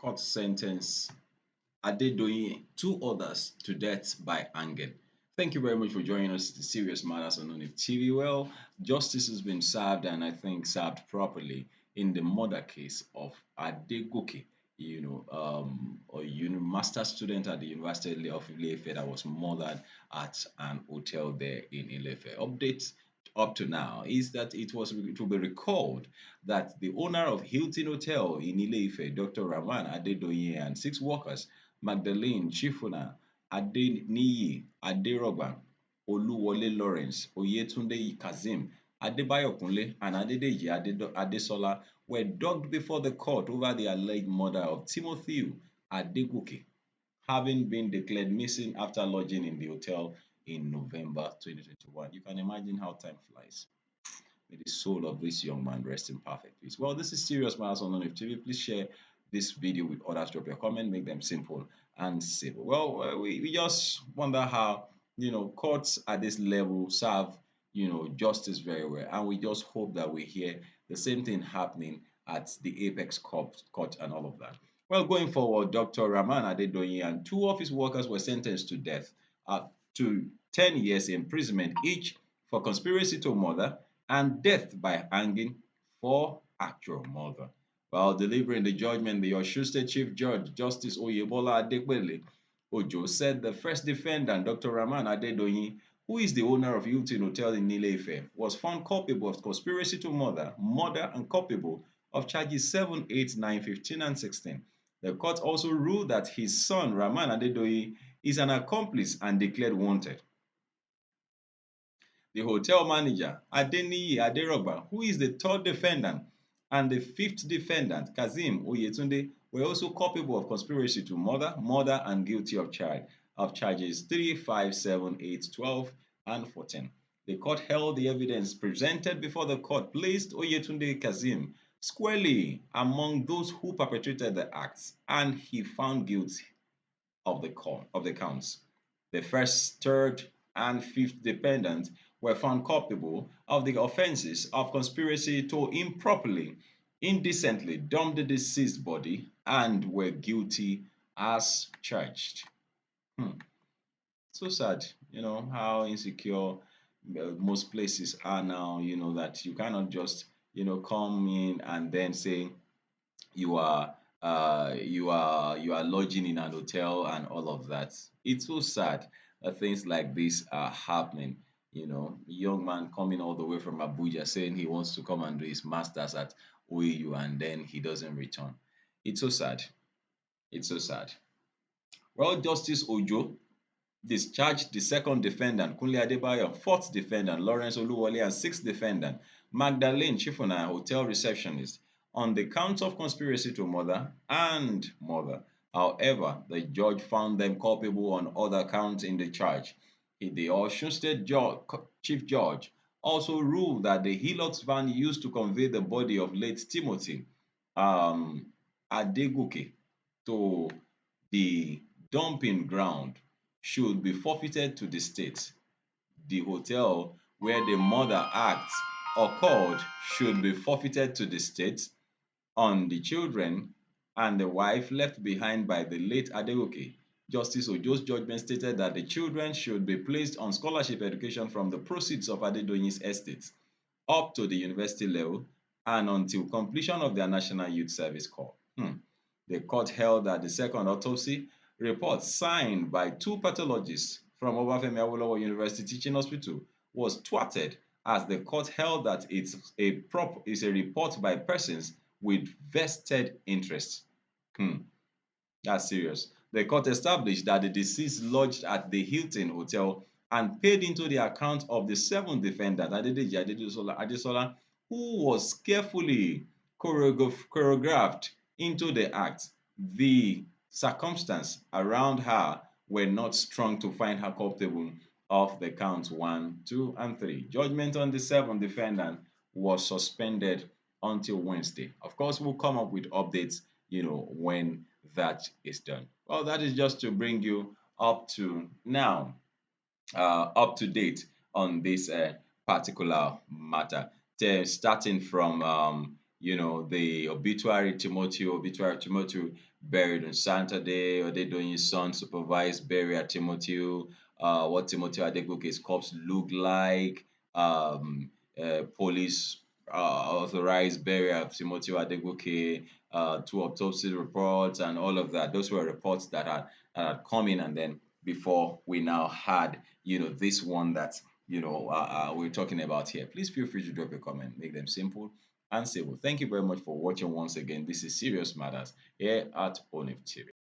Court sentence Adedoyin, two others to death by hanging. Thank you very much for joining us to Serious Matters on ONIF TV. Well, justice has been served, and I think served properly in the murder case of Adegoke, master student at the University of Ilefe that was murdered at an hotel there in Ilefe. Updates up to now is that it will be recalled that the owner of Hilton Hotel in Ileife, Dr. Rahman Adedoyin, and six workers, Magdalene Chifuna, Adeniyi Aderogba, Oluwole Lawrence, Oyetunde Kazeem, Adebayo Kunle, and Adedeji Adesola were dogged before the court over the alleged murder of Timothy Adegoke, having been declared missing after lodging in the hotel in November 2021. You can imagine how time flies. May the soul of this young man rest in perfect peace. Well, this is Serious Matters on ONIF TV. Please share this video with others. Drop your comment, make them simple and civil. Well, we just wonder how, courts at this level serve, justice very well. And we just hope that we hear the same thing happening at the Apex court and all of that. Well, going forward, Dr. Rahman Adedoyin and two of his workers were sentenced to death, to 10 years imprisonment each for conspiracy to murder and death by hanging for actual murder. While delivering the judgment, the Osun State Chief Judge, Justice Oyebola Adepele Ojo, said the first defendant, Dr. Rahman Adedoyin, who is the owner of Hilton Hotel in Ile-Ife, was found culpable of conspiracy to murder, and culpable of charges 7, 8, 9, 15, and 16. The court also ruled that his son, Rahman Adedoyin, is an accomplice and declared wanted. The hotel manager, Adeniyi Aderogba, who is the third defendant, and the fifth defendant, Kazeem Oyetunde, were also culpable of conspiracy to murder, and guilty of charges 3, 5, 7, 8, 12, and 14. The court held the evidence presented before the court placed Oyetunde Kazeem squarely among those who perpetrated the acts, and he found guilty of the counts. The first, third, and fifth defendants were found culpable of the offenses of conspiracy to improperly, indecently dump the deceased body and were guilty as charged. So sad, how insecure most places are now, that you cannot just, come in and then say you are you are lodging in an hotel and all of that. It's so sad that things like this are happening. Young man coming all the way from Abuja saying he wants to come and do his masters at OAU and then he doesn't return. It's so sad. It's so sad. Well, Justice Ojo discharged the second defendant, Kunle Adebayo, fourth defendant, Lawrence Oluwole, and sixth defendant, Magdalene Chifuna, hotel receptionist, on the count of conspiracy to murder and murder. However, the judge found them culpable on other counts in the charge. The Osun State Chief Judge also ruled that the Hilux van used to convey the body of late Timothy um, Adegoke to the dumping ground should be forfeited to the state. The hotel where the murder act occurred should be forfeited to the state. On the children and the wife left behind by the late Adegoke, Justice Ojo's judgment stated that the children should be placed on scholarship education from the proceeds of Adedoyin's estate up to the university level and until completion of their National Youth Service Corps. The court held that the second autopsy report signed by two pathologists from Obafemi Awolowo University Teaching Hospital was thwarted as the court held that it's a report by persons with vested interests. That's serious. The court established that the deceased lodged at the Hilton Hotel and paid into the account of the seventh defendant, Adedeji Adesola, who was carefully choreographed into the act. The circumstances around her were not strong to find her culpable of the counts 1, 2, and 3. Judgment on the seventh defendant was suspended until Wednesday. Of course, we'll come up with updates, when that is done. Well, that is just to bring you up to now, up to date on this particular matter. Starting from the obituary Timothy buried on Saturday, Adedoyin's son supervised burial at Timothy, what Timothy Adegoke's corpse looked like, police authorized burial of Timothy Adegoke, two autopsy reports, and all of that. Those were reports that had come in, and then before we now had, this one that we're talking about here. Please feel free to drop a comment. Make them simple and simple. Thank you very much for watching once again. This is Serious Matters here at ONIF TV.